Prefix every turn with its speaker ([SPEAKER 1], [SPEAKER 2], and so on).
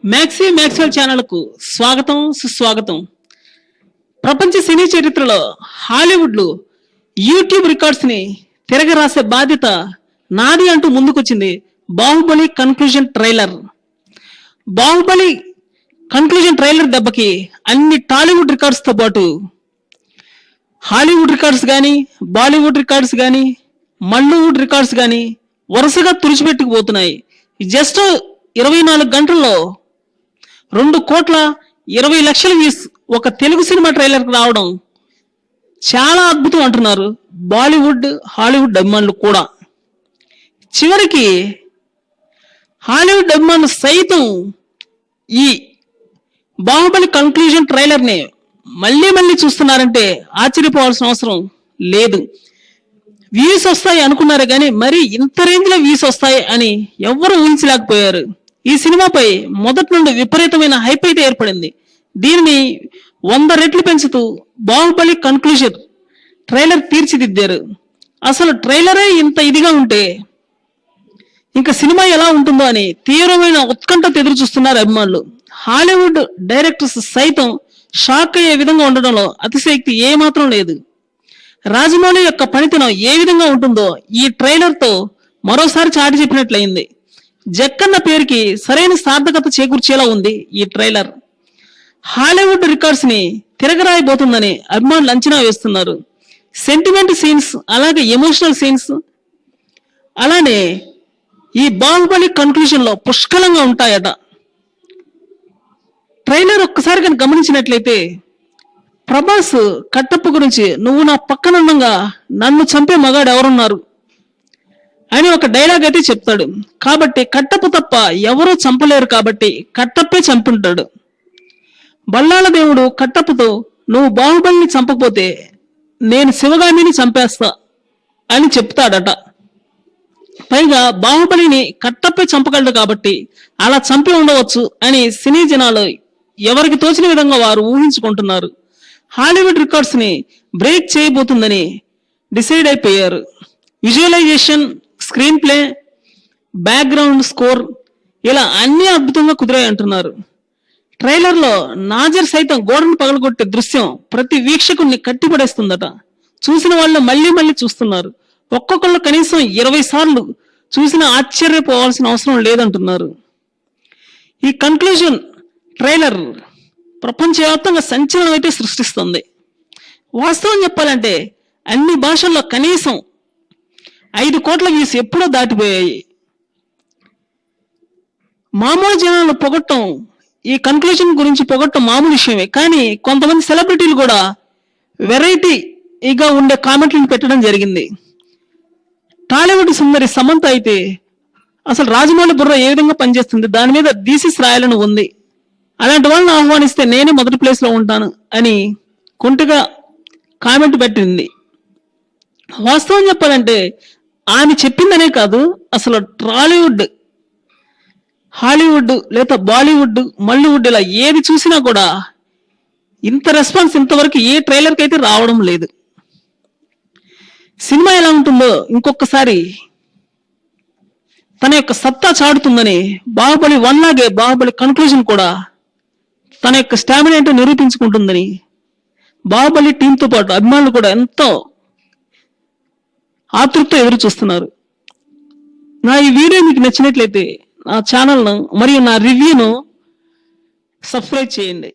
[SPEAKER 1] Maxwell channel కు స్వాగతం సుస్వాగతం. ప్రపంచ సినీ చరిత్రలో హాలీవుడ్ లో యూట్యూబ్ రికార్డ్స్ ని తిరగరాసే బాధ్యత నాది అంటూ ముందుకొచ్చింది Baahubali conclusion trailer. Baahubali conclusion trailer దెబ్బకి అన్ని టాలీవుడ్ రికార్డ్స్ తో పాటు హాలీవుడ్ రికార్డ్స్ కానీ, బాలీవుడ్ రికార్డ్స్ కానీ, మల్లీవుడ్ రికార్డ్స్ కానీ వరుసగా తుడిచిపెట్టుకుపోతున్నాయి. జస్ట్ 24 గంటల్లో 2,20,00,000 వ్యూస్ ఒక తెలుగు సినిమా ట్రైలర్ రావడం చాలా అద్భుతం అంటున్నారు బాలీవుడ్, హాలీవుడ్ అభిమానులు కూడా. చివరికి హాలీవుడ్ అభిమానులు సైతం ఈ బాహుబలి కన్క్లూజన్ ట్రైలర్ ని మళ్ళీ చూస్తున్నారంటే ఆశ్చర్యపోవాల్సిన అవసరం లేదు. వ్యూస్ వస్తాయి అనుకున్నారు కానీ మరి ఇంత రేంజ్ లో వ్యూస్ వస్తాయి అని ఎవ్వరూ ఊహించలేకపోయారు. ఈ సినిమాపై మొదటి నుండి విపరీతమైన హైప్ అయితే ఏర్పడింది. దీనిని 100 రెట్లు పెంచుతూ బాహుబలి కన్క్లూజన్ ట్రైలర్ తీర్చిదిద్దారు. అసలు ట్రైలరే ఇంత ఇదిగా ఉంటే ఇంకా సినిమా ఎలా ఉంటుందో అని తీవ్రమైన ఉత్కంఠ ఎదురు చూస్తున్నారు అభిమానులు. హాలీవుడ్ డైరెక్టర్స్ సైతం షాక్ అయ్యే విధంగా ఉండడంలో అతిశయోక్తి ఏమాత్రం లేదు. రాజమౌళి యొక్క పనితనం ఏ విధంగా ఉంటుందో ఈ ట్రైలర్ తో మరోసారి చాటి చెప్పినట్లయింది. జక్కన్న పేరుకి సరైన సార్థకత చేకూర్చేలా ఉంది ఈ ట్రైలర్. హాలీవుడ్ రికార్డ్స్ ని తిరగరాయబోతుందని అభిమానులు అంచనా వేస్తున్నారు. సెంటిమెంట్ సీన్స్, అలాగే ఎమోషనల్ సీన్స్, అలానే ఈ బాహుబలి కన్క్లూజన్ లో పుష్కలంగా ఉంటాయట. ట్రైలర్ ఒక్కసారి కానీ గమనించినట్లయితే ప్రభాస్ కట్టప్ప గురించి "నువ్వు నా పక్కనుండగా నన్ను చంపే మగాడు ఎవరున్నారు" అని ఒక డైలాగ్ అయితే చెప్తాడు. కాబట్టి కట్టప్ప తప్ప ఎవరూ చంపలేరు కాబట్టి కట్టప్పే చంపుంటాడు. బల్లాల దేవుడు కట్టప్పతో "నువ్వు బాహుబలిని చంపకపోతే నేను శివగామిని చంపేస్తా" అని చెప్తాడట. పైగా బాహుబలిని కట్టప్పే చంపగలడు కాబట్టి అలా చంపి ఉండవచ్చు అని సినీ జనాలు ఎవరికి తోచిన విధంగా వారు ఊహించుకుంటున్నారు. హాలీవుడ్ రికార్డ్స్ ని బ్రేక్ చేయబోతుందని డిసైడ్ అయిపోయారు. Visualization, screen play, background score ఇలా అన్ని అద్భుతంగా కుదిరాయి అంటున్నారు. ట్రైలర్ లో నాజర్ సైతం గోడను పగలగొట్టే దృశ్యం ప్రతి వీక్షకుడిని కట్టిపడేస్తుందట. చూసిన వాళ్ళు మళ్ళీ చూస్తున్నారు. ఒక్కొక్కళ్ళు కనీసం 20 సార్లు చూసినా ఆశ్చర్యపోవాల్సిన అవసరం లేదంటున్నారు. ఈ కన్క్లూజన్ ట్రైలర్ ప్రపంచవ్యాప్తంగా సంచలనం అయితే సృష్టిస్తుంది. వాస్తవం చెప్పాలంటే అన్ని భాషల్లో కనీసం 5 కోట్ల వ్యూస్ ఎప్పుడో దాటిపోయాయి. మామూలు జనాలను పొగట్టం, ఈ కన్క్లూజన్ గురించి పొగట్టం మామూలు విషయమే. కానీ కొంతమంది సెలబ్రిటీలు కూడా వెరైటీగా ఉండే కామెంట్లను పెట్టడం జరిగింది. టాలీవుడ్ సుందరి సమంత అయితే అసలు రాజమౌళి బుర్ర ఏ విధంగా పనిచేస్తుంది, దాని మీద థీసిస్ రాయాలని ఉంది, అలాంటి వాళ్ళని ఆహ్వానిస్తే నేనే మొదటి ప్లేస్ లో ఉంటాను అని కుంటిగా కామెంట్ పెట్టింది. వాస్తవం చెప్పాలంటే ఆమె చెప్పిందనే కాదు, అసలు టాలీవుడ్, హాలీవుడ్ లేదా బాలీవుడ్, మల్లీవుడ్ ఇలా ఏది చూసినా కూడా ఇంత రెస్పాన్స్ ఇంతవరకు ఏ ట్రైలర్కి అయితే రావడం లేదు. సినిమా ఎలా ఉంటుందో ఇంకొకసారి తన యొక్క సత్తా చాటుతుందని బాహుబలి 1 లాగే బాహుబలి కన్క్లూజన్ కూడా తన యొక్క స్టామినా ఏంటో నిరూపించుకుంటుందని బాహుబలి టీంతో పాటు అభిమానులు కూడా ఎంతో ఆతృతతో ఎదురు చూస్తున్నారు. నా ఈ వీడియో మీకు నచ్చినట్లయితే నా ఛానల్ను మరియు నా రివ్యూను సబ్స్క్రైబ్ చేయండి.